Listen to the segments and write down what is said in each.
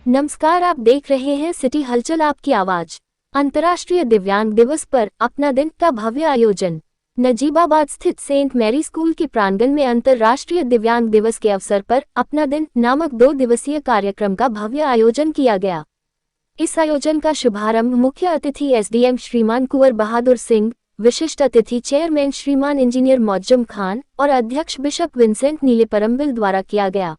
नमस्कार, आप देख रहे हैं सिटी हलचल आपकी आवाज। अंतर्राष्ट्रीय दिव्यांग दिवस पर अपना दिन का भव्य आयोजन। नजीबाबाद स्थित सेंट मैरी स्कूल के प्रांगण में अंतर्राष्ट्रीय दिव्यांग दिवस के अवसर पर अपना दिन नामक 2 दिवसीय कार्यक्रम का भव्य आयोजन किया गया। इस आयोजन का शुभारंभ मुख्य अतिथि एसडीएम श्रीमान कुंवर बहादुर सिंह, विशिष्ट अतिथि चेयरमैन श्रीमान इंजीनियर मौजम खान और अध्यक्ष बिशप विंसेंट नीलेपरम्बिल द्वारा किया गया।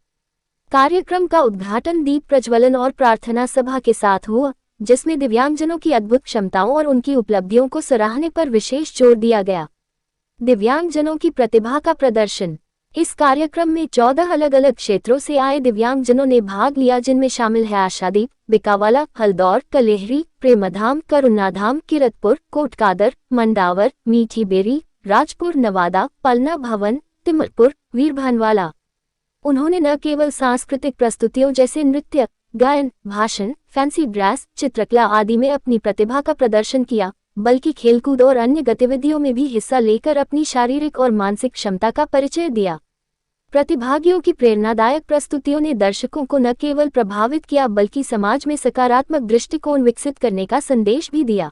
कार्यक्रम का उद्घाटन दीप प्रज्वलन और प्रार्थना सभा के साथ हुआ, जिसमें दिव्यांगजनों की अद्भुत क्षमताओं और उनकी उपलब्धियों को सराहने पर विशेष जोर दिया गया। दिव्यांगजनों की प्रतिभा का प्रदर्शन। इस कार्यक्रम में 14 अलग अलग क्षेत्रों से आए दिव्यांगजनों ने भाग लिया, जिनमें शामिल है आशादीप, बिकावाला, हल्दौर, कलेहरी, प्रेमधाम, करुणाधाम, किरतपुर, कोटकादर, मंडावर, मीठी बेरी, राजपुर, नवादा, पलना भवन, तिमरपुर, वीरभानवाला। उन्होंने न केवल सांस्कृतिक प्रस्तुतियों जैसे नृत्य, गायन, भाषण, फैंसी ड्रेस, चित्रकला आदि में अपनी प्रतिभा का प्रदर्शन किया, बल्कि खेलकूद और अन्य गतिविधियों में भी हिस्सा लेकर अपनी शारीरिक और मानसिक क्षमता का परिचय दिया। प्रतिभागियों की प्रेरणादायक प्रस्तुतियों ने दर्शकों को न केवल प्रभावित किया, बल्कि समाज में सकारात्मक दृष्टिकोण विकसित करने का संदेश भी दिया।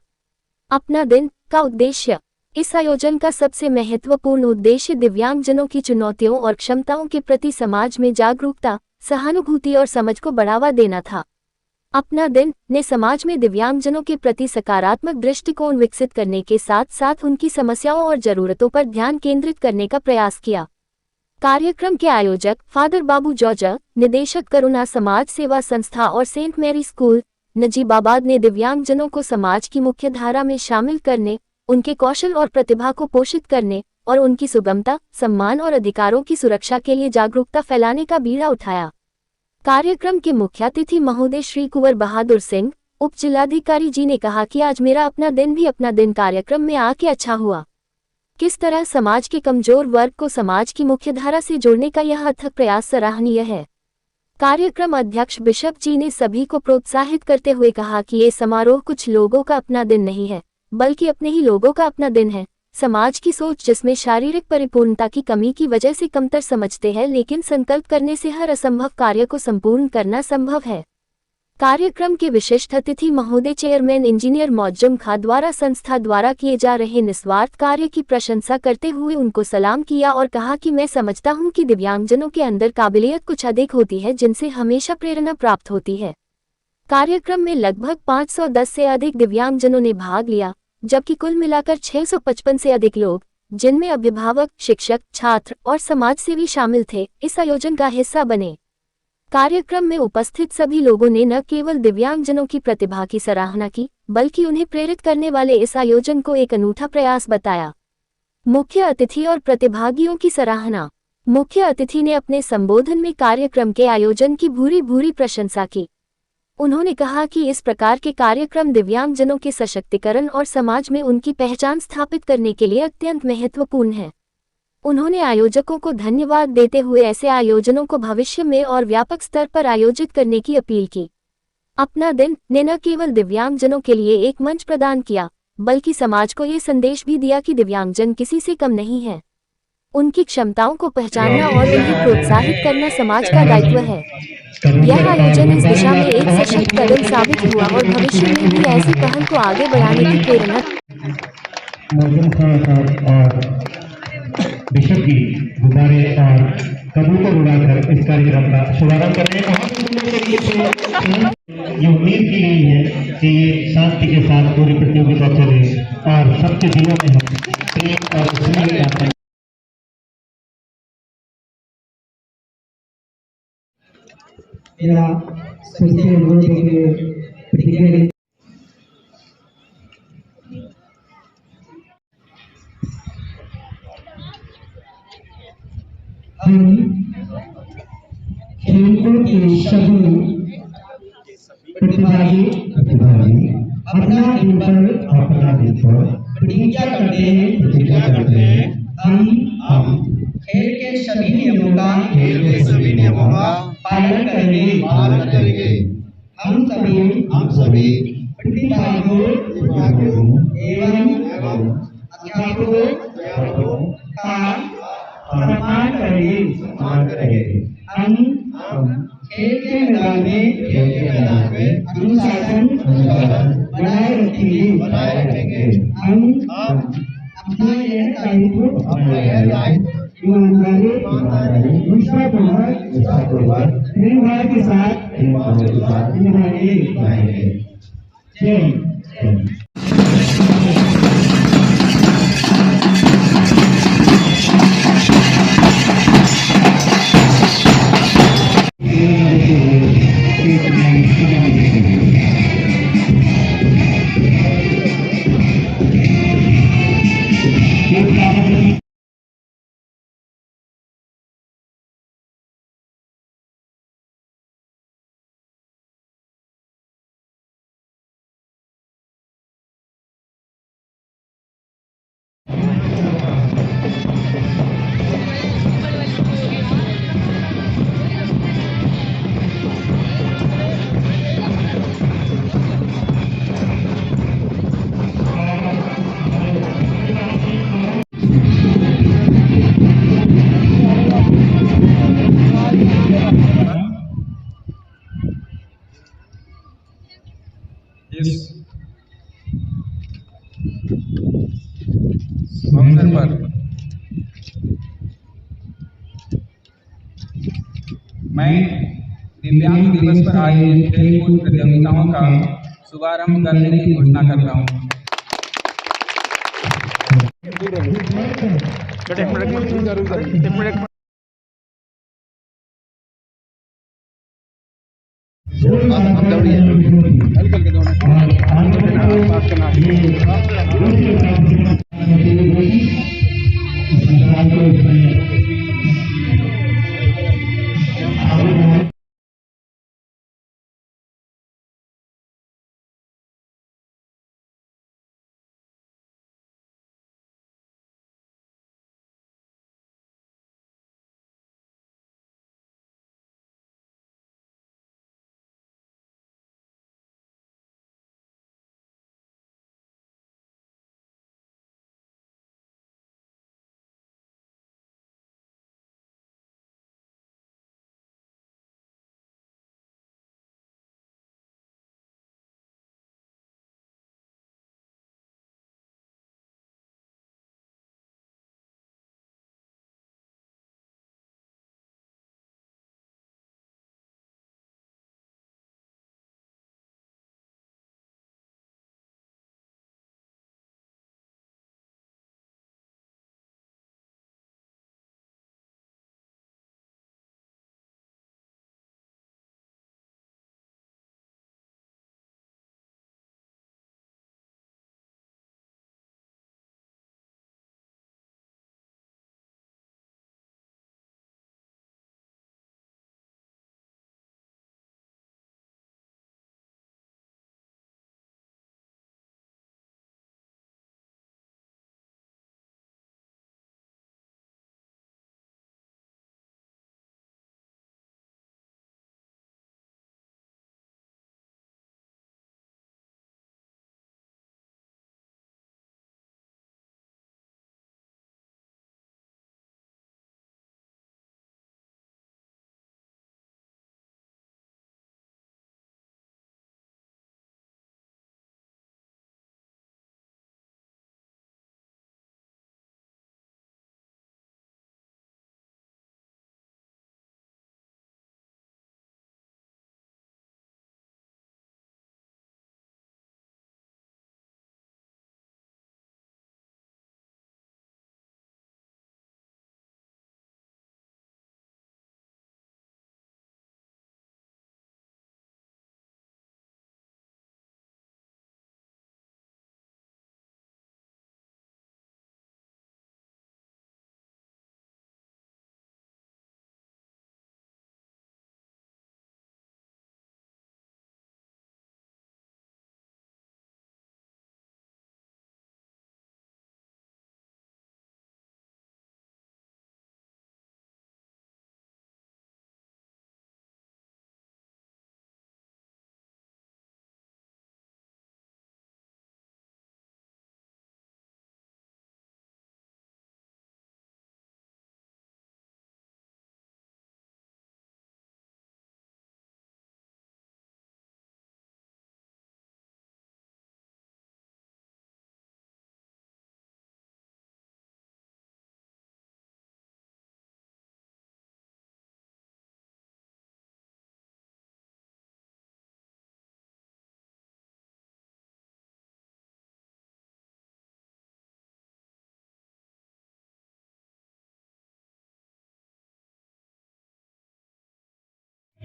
अपना दिन का उद्देश्य। इस आयोजन का सबसे महत्वपूर्ण उद्देश्य दिव्यांगजनों की चुनौतियों और क्षमताओं के प्रति समाज में जागरूकता, सहानुभूति और समझ को बढ़ावा देना था। अपना दिन ने समाज में दिव्यांगजनों के प्रति सकारात्मक दृष्टिकोण विकसित करने के साथ साथ उनकी समस्याओं और जरूरतों पर ध्यान केंद्रित करने का प्रयास किया। कार्यक्रम के आयोजक फादर बाबू जॉर्जा, निदेशक करुणा समाज सेवा संस्था और सेंट मैरी स्कूल, नजीबाबाद ने दिव्यांगजनों को समाज की मुख्य धारा में शामिल करने, उनके कौशल और प्रतिभा को पोषित करने और उनकी सुगमता, सम्मान और अधिकारों की सुरक्षा के लिए जागरूकता फैलाने का बीड़ा उठाया। कार्यक्रम के मुख्य अतिथि महोदय श्री कुंवर बहादुर सिंह, उप जिलाधिकारी जी ने कहा कि आज मेरा अपना दिन भी अपना दिन कार्यक्रम में आके अच्छा हुआ। किस तरह समाज के कमजोर वर्ग को समाज की मुख्यधारा से जोड़ने का यह अथक प्रयास सराहनीय है। कार्यक्रम अध्यक्ष बिशप जी ने सभी को प्रोत्साहित करते हुए कहा कि ये समारोह कुछ लोगों का अपना दिन नहीं है, बल्कि अपने ही लोगों का अपना दिन है। समाज की सोच जिसमें शारीरिक परिपूर्णता की कमी की वजह से कमतर समझते हैं, लेकिन संकल्प करने से हर असंभव कार्य को संपूर्ण करना संभव है। कार्यक्रम के विशिष्ट अतिथि महोदय चेयरमैन इंजीनियर मौजम खान द्वारा संस्था द्वारा किए जा रहे निस्वार्थ कार्य की प्रशंसा करते हुए उनको सलाम किया और कहा कि मैं समझता हूं कि दिव्यांगजनों के अंदर काबिलियत कुछ अधिक होती है, जिनसे हमेशा प्रेरणा प्राप्त होती है। कार्यक्रम में लगभग 510 से अधिक दिव्यांगजनों ने भाग लिया, जबकि कुल मिलाकर 655 से अधिक लोग, जिनमें अभिभावक, शिक्षक, छात्र और समाजसेवी शामिल थे, इस आयोजन का हिस्सा बने। कार्यक्रम में उपस्थित सभी लोगों ने न केवल दिव्यांगजनों की प्रतिभा की सराहना की, बल्कि उन्हें प्रेरित करने वाले इस आयोजन को एक अनूठा प्रयास बताया। मुख्य अतिथि और प्रतिभागियों की सराहना। मुख्य अतिथि ने अपने संबोधन में कार्यक्रम के आयोजन की भूरी प्रशंसा की। उन्होंने कहा कि इस प्रकार के कार्यक्रम दिव्यांगजनों के सशक्तिकरण और समाज में उनकी पहचान स्थापित करने के लिए अत्यंत महत्वपूर्ण है। उन्होंने आयोजकों को धन्यवाद देते हुए ऐसे आयोजनों को भविष्य में और व्यापक स्तर पर आयोजित करने की अपील की। अपना दिन ने न केवल दिव्यांगजनों के लिए एक मंच प्रदान किया, बल्कि समाज को ये संदेश भी दिया कि दिव्यांगजन किसी से कम नहीं है। उनकी क्षमताओं को पहचानना और उन्हें प्रोत्साहित करना समाज का दायित्व है। यह आयोजन इस दिशा में एक सशक्त कदम साबित हुआ और भविष्य में भी ऐसी पहल को आगे बढ़ाने की प्रेरणा। मौजम खान साहब और बिशप जी गुब्बारे और कबूतर उड़ाकर इस कार्यक्रम का शुभारंभ कर रहे हैं। ये उम्मीद की गई है कि ये शांति के साथ पूरी प्रतियोगिता चले और सबके दिलों में हम प्रेम और स्नेह लाते हैं। मेरा सबसे अनुरोध है कि प्रतिक्रिया हम खेलकूद के सभी प्रतिभागी अपना दिन पर प्रतिज्ञा करते हैं हम खेल के सभी नियमों का पालन करेंगे। हम सभी प्रतिभागियों एवं अध्यापकों का सम्मान करेंगे। हम खेल के मैदान में अनुशासन बनाए रखेंगे। हम अपना यह दायित्व ईमानदारी निष्ठापूर्वक निर्भय के साथ निभाएंगे। जय हिंद। इस अवसर पर मैं दिव्यांग दिवस पर आयोजित खेलकूद प्रतियोगिताओं का शुभारंभ करने की घोषणा करता हूँ।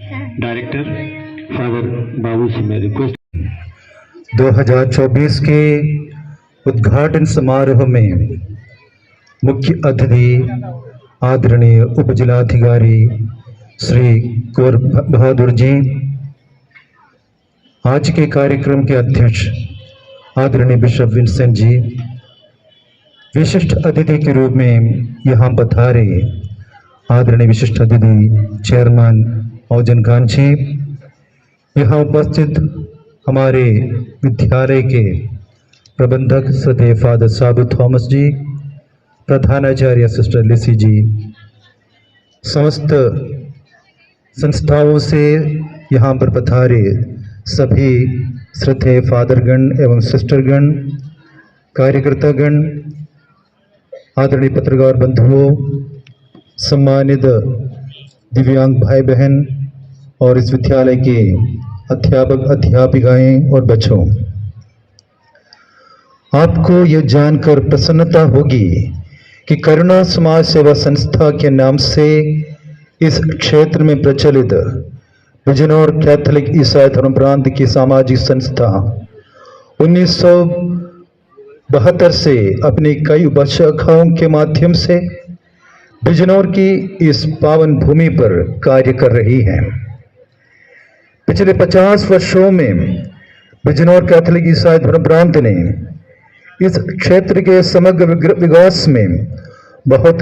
डायरेक्टर फादर बाबू सिंह मैं रिक्वेस्ट 2024 के उद्घाटन समारोह में मुख्य अतिथि आदरणीय उपजिलाधिकारी श्री कौर बहादुर जी, आज के कार्यक्रम के अध्यक्ष आदरणीय बिशप विंसेंट जी, विशिष्ट अतिथि के रूप में यहाँ पधारे आदरणीय विशिष्ट अतिथि चेयरमैन औजन खान जी, यहाँ उपस्थित हमारे विद्यालय के प्रबंधक श्रद्धेय फादर साबु थॉमस जी, प्रधानाचार्य सिस्टर लिसी जी, समस्त संस्थाओं से यहाँ पर पधारे सभी श्रद्धेय फादरगण एवं सिस्टरगण, कार्यकर्तागण, आदरणीय पत्रकार बंधुओं, सम्मानित दिव्यांग भाई बहन और इस विद्यालय के अध्यापक अध्यापिकाएं और बच्चों, आपको यह जानकर प्रसन्नता होगी कि करुणा समाज सेवा संस्था के नाम से इस क्षेत्र में प्रचलित बिजनौर कैथोलिक ईसाई धर्म प्रांत की सामाजिक संस्था 1972 से अपनी कई उपशाखाओं के माध्यम से बिजनौर की इस पावन भूमि पर कार्य कर रही है। पिछले 50 वर्षों में बिजनौर कैथोलिक ईसाई धर्म प्रांत ने इस क्षेत्र के समग्र विकास में बहुत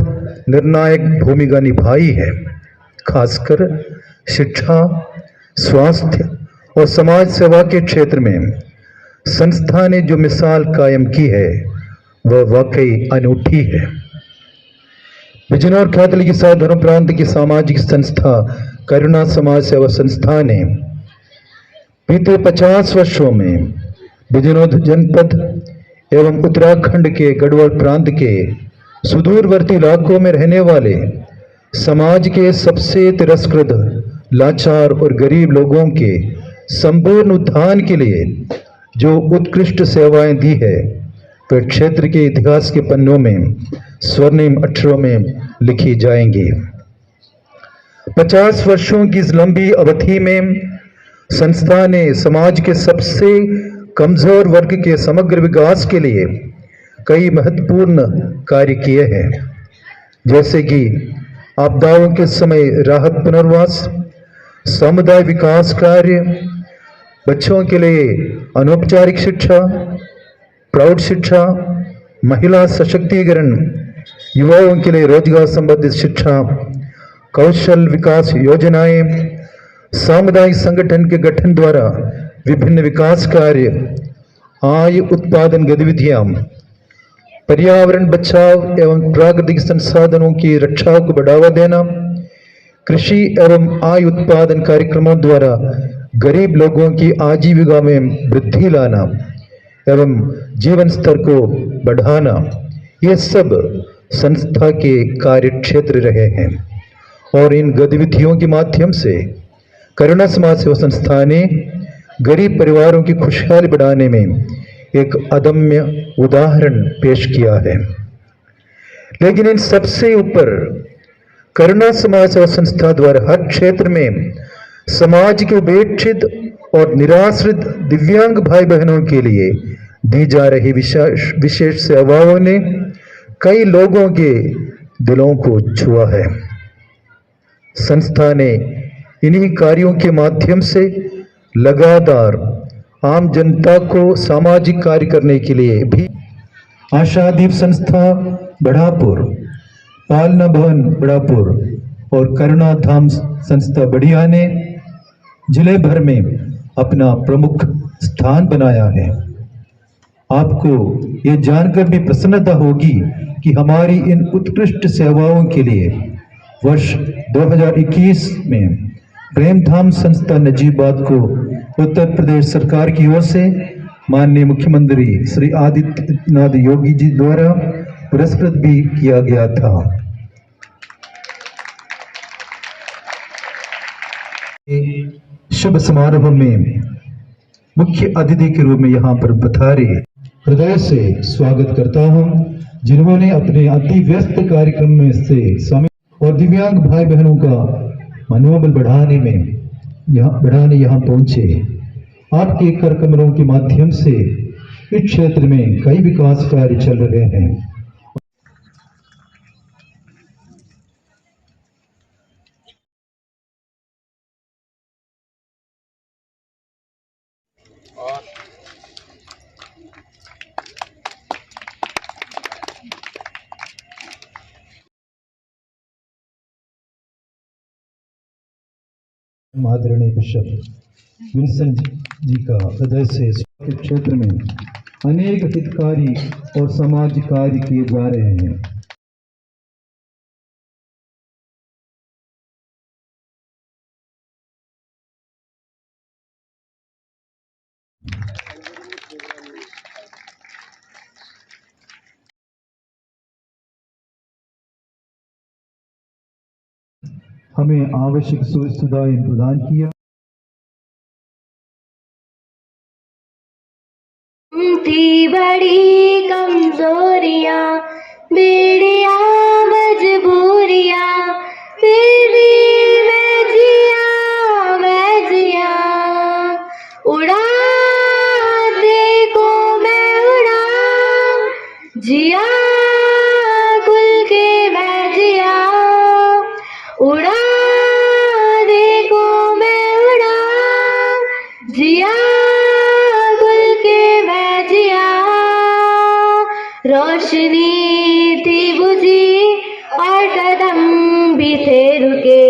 निर्णायक भूमिका निभाई है। खासकर शिक्षा, स्वास्थ्य और समाज सेवा के क्षेत्र में संस्था ने जो मिसाल कायम की है वह वाकई अनूठी है। बिजनौर कैथोलिक ईसाई धर्म प्रांत की सामाजिक संस्था करुणा समाज सेवा संस्था ने बीते 50 वर्षों में बिजनौर जनपद एवं उत्तराखंड के गढ़वाल प्रांत के सुदूरवर्ती इलाकों में रहने वाले समाज के सबसे तिरस्कृत, लाचार और गरीब लोगों के संपूर्ण उत्थान के लिए जो उत्कृष्ट सेवाएं दी है वह क्षेत्र के इतिहास के पन्नों में स्वर्णिम अक्षरों में लिखी जाएंगी। 50 वर्षों की इस लंबी अवधि में संस्था ने समाज के सबसे कमजोर वर्ग के समग्र विकास के लिए कई महत्वपूर्ण कार्य किए हैं, जैसे कि आपदाओं के समय राहत पुनर्वास, समुदाय विकास कार्य, बच्चों के लिए अनौपचारिक शिक्षा, प्रौढ़ शिक्षा, महिला सशक्तिकरण, युवाओं के लिए रोजगार संबंधित शिक्षा, कौशल विकास योजनाएं, सामुदायिक संगठन के गठन द्वारा विभिन्न विकास कार्य, आय उत्पादन गतिविधियां, पर्यावरण बचाव एवं प्राकृतिक संसाधनों की रक्षा को बढ़ावा देना, कृषि एवं आय उत्पादन कार्यक्रमों द्वारा गरीब लोगों की आजीविका में वृद्धि लाना एवं जीवन स्तर को बढ़ाना, ये सब संस्था के कार्य क्षेत्र रहे हैं। और इन गतिविधियों के माध्यम से करुणा समाज सेवा संस्था ने गरीब परिवारों की खुशहाली बढ़ाने में एक अदम्य उदाहरण पेश किया है। लेकिन इन सबसे ऊपर करुणा समाज सेवा संस्था द्वारा हर क्षेत्र में समाज के उपेक्षित और निराश्रित दिव्यांग भाई बहनों के लिए दी जा रही विशेष सेवाओं ने कई लोगों के दिलों को छुआ है। संस्था ने इन्हीं कार्यों के माध्यम से लगातार आम जनता को सामाजिक कार्य करने के लिए भी आशादीप संस्था बढ़ापुर, पालना भवन बढ़ापुर और करुणा धाम संस्था बढ़िया ने जिले भर में अपना प्रमुख स्थान बनाया है। आपको ये जानकर भी प्रसन्नता होगी कि हमारी इन उत्कृष्ट सेवाओं के लिए वर्ष 2021 में प्रेमधाम संस्था नजीबाद को उत्तर प्रदेश सरकार की ओर से माननीय मुख्यमंत्री श्री आदित्यनाथ योगी जी द्वारा पुरस्कृत भी किया गया था। शुभ समारोह में मुख्य अतिथि के रूप में यहाँ पर पधारे हृदय से स्वागत करता हूँ, जिन्होंने अपने अति व्यस्त कार्यक्रम में से स्वामी और दिव्यांग भाई बहनों का मनोबल बढ़ाने में यहाँ पहुंचे। आपके कर कमलों के माध्यम से इस क्षेत्र में कई विकास कार्य चल रहे हैं। आदरणीय बिशप विंसेंट जी का हृदय से इस क्षेत्र में अनेक हितकारी और समाज कार्य किए जा रहे हैं। हमें आवश्यक सुविधाएं प्रदान किया। थी बड़ी कमजोरियां, बेड़ियां, मजबूरियां, फिर भी मैं जिया, उड़ा देखो मैं उड़ा, जिया खुल के मैं जिया, उड़ा देखो मैं उड़ा, जिया रोशनी थी बुझी और कदम भी थे रुके,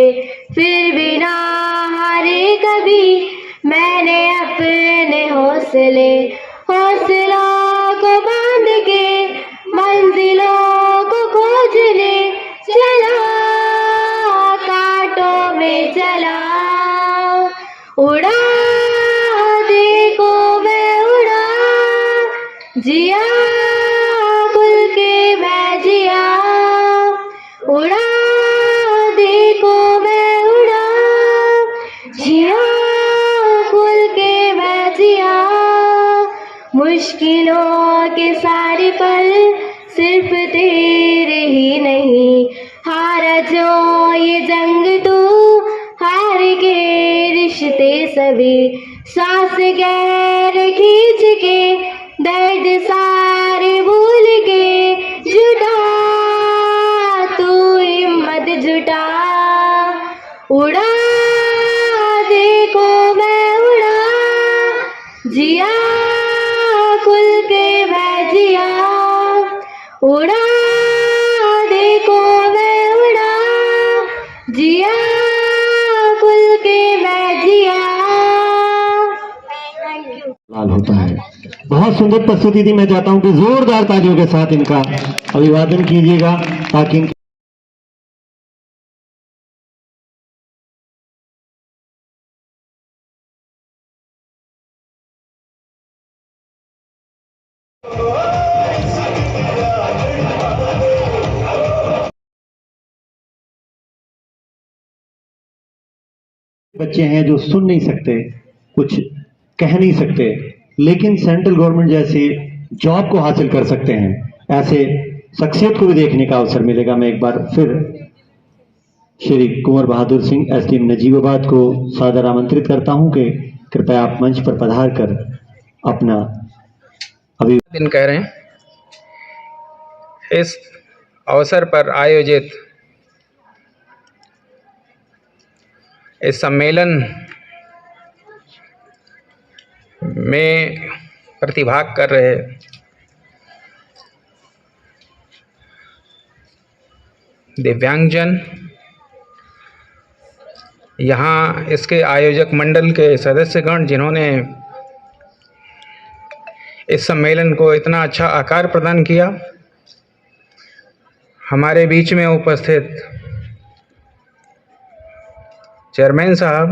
फिर भी ना हारे कभी मैंने अपने हौसलों को बांध के मंजिलों को खोजने चला, कांटों में चला, उड़ा देखो मैं उड़ा, जिया उड़ा देखो मैं उड़ा, जिया खुल के मैं जिया, मुश्किलों के सारे पल सिर्फ तेरे ही नहीं, हारा जो ये जंग तू हार के रिश्ते सभी, सांस गैर खींच के दर्द सारे भूल के जुटा जुटा, उड़ा देखो मैं उड़ा, जिया खुल के मैं जिया, उड़ा देखो मैं उड़ा, जिया खुल के मैं जिया। लाल होता है। बहुत सुंदर प्रस्तुति थी। मैं चाहता हूं कि जोरदार तालियों के साथ इनका अभिवादन कीजिएगा ताकि बच्चे हैं जो सुन नहीं सकते, कुछ कह नहीं सकते, लेकिन सेंट्रल गवर्नमेंट जैसी जॉब को हासिल कर सकते हैं। ऐसे शख्सियत को भी देखने का अवसर मिलेगा। मैं एक बार फिर श्री कुंवर बहादुर सिंह एसडीएम नजीबाबाद को सादर आमंत्रित करता हूं कि कृपया आप मंच पर पधार कर अपना दिन कह रहे हैं। इस अवसर पर आयोजित इस सम्मेलन में प्रतिभाग कर रहे दिव्यांगजन, यहाँ इसके आयोजक मंडल के सदस्यगण जिन्होंने इस सम्मेलन को इतना अच्छा आकार प्रदान किया, हमारे बीच में उपस्थित चेयरमैन साहब,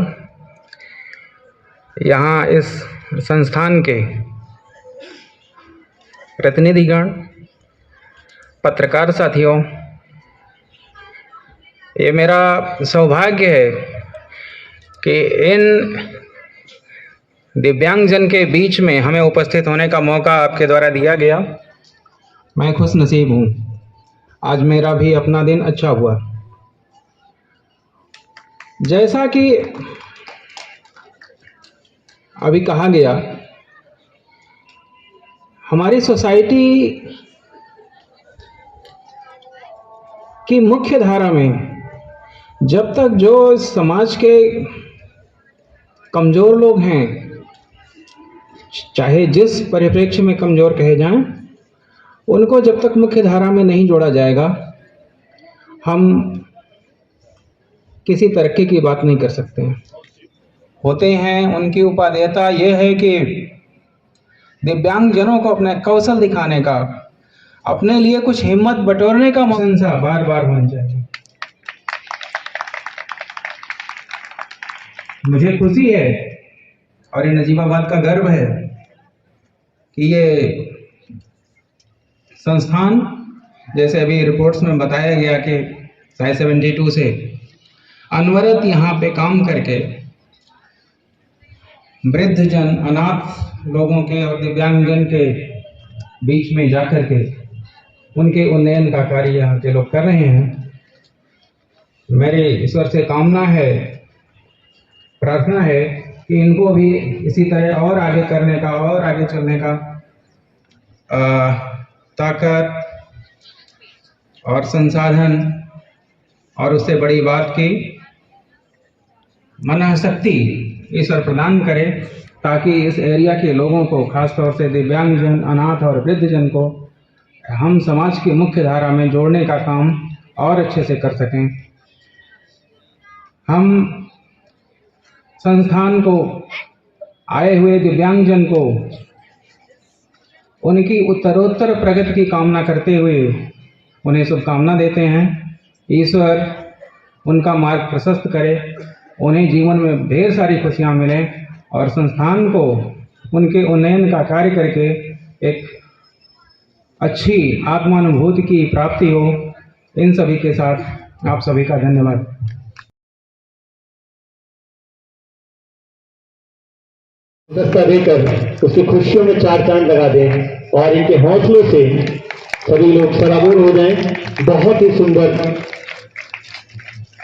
यहाँ इस संस्थान के प्रतिनिधिगण, पत्रकार साथियों, ये मेरा सौभाग्य है कि इन दिव्यांगजन के बीच में हमें उपस्थित होने का मौका आपके द्वारा दिया गया। मैं खुश नसीब हूँ। आज मेरा भी अपना दिन अच्छा हुआ। जैसा कि अभी कहा गया, हमारी सोसाइटी की मुख्य धारा में जब तक जो समाज के कमज़ोर लोग हैं, चाहे जिस परिप्रेक्ष्य में कमज़ोर कहे जाएं, उनको जब तक मुख्य धारा में नहीं जोड़ा जाएगा, हम किसी तरक्की की बात नहीं कर सकते हैं। होते हैं उनकी उपादेयता यह है कि दिव्यांगजनों को अपने कौशल दिखाने का, अपने लिए कुछ हिम्मत बटोरने का मौका बार बार होना चाहिए। मुझे खुशी है और ये नजीबाबाद का गर्व है कि ये संस्थान, जैसे अभी रिपोर्ट्स में बताया गया कि 72 से अनवरत यहाँ पे काम करके वृद्धजन, अनाथ लोगों के और दिव्यांगजन के बीच में जाकर के उनके उन्नयन का कार्य यहाँ के लोग कर रहे हैं। मेरे ईश्वर से कामना है, प्रार्थना है कि इनको भी इसी तरह और आगे करने का और आगे चलने का ताकत और संसाधन और उससे बड़ी बात की मनःशक्ति ईश्वर प्रदान करे, ताकि इस एरिया के लोगों को, खासतौर से दिव्यांगजन, अनाथ और वृद्धजन को हम समाज की मुख्य धारा में जोड़ने का काम और अच्छे से कर सकें। हम संस्थान को, आए हुए दिव्यांगजन को उनकी उत्तरोत्तर प्रगति की कामना करते हुए उन्हें शुभकामना देते हैं। ईश्वर उनका मार्ग प्रशस्त करे, उन्हें जीवन में ढेर सारी खुशियां मिलें और संस्थान को उनके उन्नयन का कार्य करके एक अच्छी आत्मानुभूति की प्राप्ति हो। इन सभी के साथ आप सभी का धन्यवाद। गुलदस्ता देकर उसकी खुशियों में चार चांद लगा दें और इनके हौसलों से सभी लोग सराबोर हो जाएं। बहुत ही सुंदर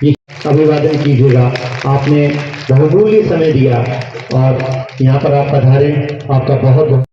ये अभिवादन कीजिएगा। आपने बहुमूल्य समय दिया और यहाँ पर आप पधारे, आपका बहुत बहुत